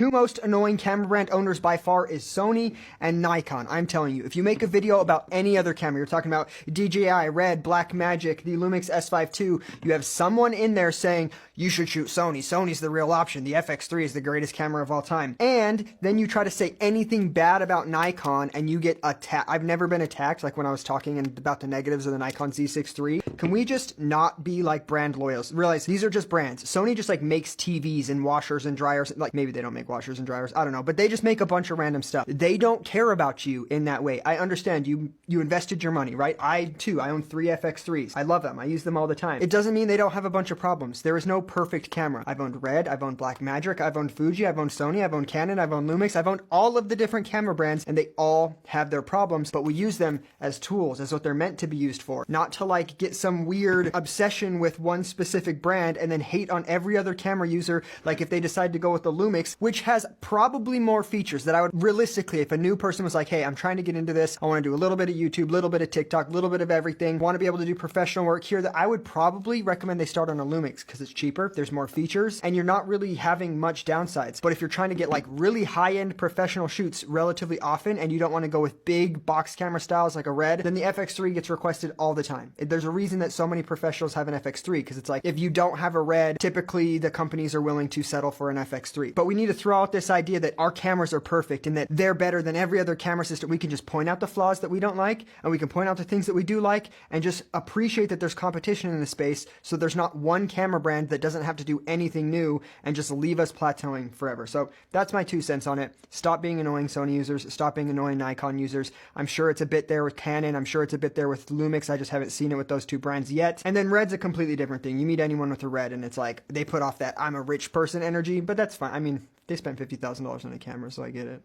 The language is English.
two most annoying camera brand owners by far is Sony and Nikon. I'm telling you, if you make a video about any other camera, you're talking about DJI, Red, Blackmagic, the Lumix S5 II, you have someone in there saying, you should shoot Sony. Sony's the real option. The FX3 is the greatest camera of all time. And then you try to say anything bad about Nikon and you get attacked. I've never been attacked like when I was talking about the negatives of the Nikon Z6 III. Can we just not be like brand loyals? Realize these are just brands. Sony just like makes TVs and washers and dryers. Like maybe they don't make washers and dryers. I don't know. But they just make a bunch of random stuff. They don't care about you in that way. I understand you invested your money, right? I too, I own 3 FX3s. I love them. I use them all the time. It doesn't mean they don't have a bunch of problems. There is no perfect camera. I've owned Red, I've owned Blackmagic, I've owned Fuji, I've owned Sony, I've owned Canon, I've owned Lumix, I've owned all of the different camera brands, and they all have their problems, but we use them as tools, as what they're meant to be used for. Not to like get some weird obsession with one specific brand and then hate on every other camera user, like if they decide to go with the Lumix, which has probably more features that I would realistically, if a new person was like, hey, I'm trying to get into this, I want to do a little bit of YouTube, a little bit of TikTok, a little bit of everything, want to be able to do professional work here, that I would probably recommend they start on a Lumix because it's cheaper, there's more features, and you're not really having much downsides. But if you're trying to get like really high-end professional shoots relatively often and you don't want to go with big box camera styles like a Red, then the FX3 gets requested all the time. There's a reason that so many professionals have an FX3 because it's like if you don't have a Red, typically the companies are willing to settle for an FX3. But we need to throw out this idea that our cameras are perfect and that they're better than every other camera system. We can just point out the flaws that we don't like and we can point out the things that we do like and just appreciate that there's competition in the space so there's not one camera brand that doesn't have to do anything new and just leave us plateauing forever. So that's my 2 cents on it. Stop being annoying Sony users. Stop being annoying Nikon users. I'm sure it's a bit there with Canon. I'm sure it's a bit there with Lumix. I just haven't seen it with those 2 brands yet. And then Red's a completely different thing. You meet anyone with a Red and it's like they put off that I'm a rich person energy, but that's fine. I mean, they spent $50,000 on a camera, so I get it.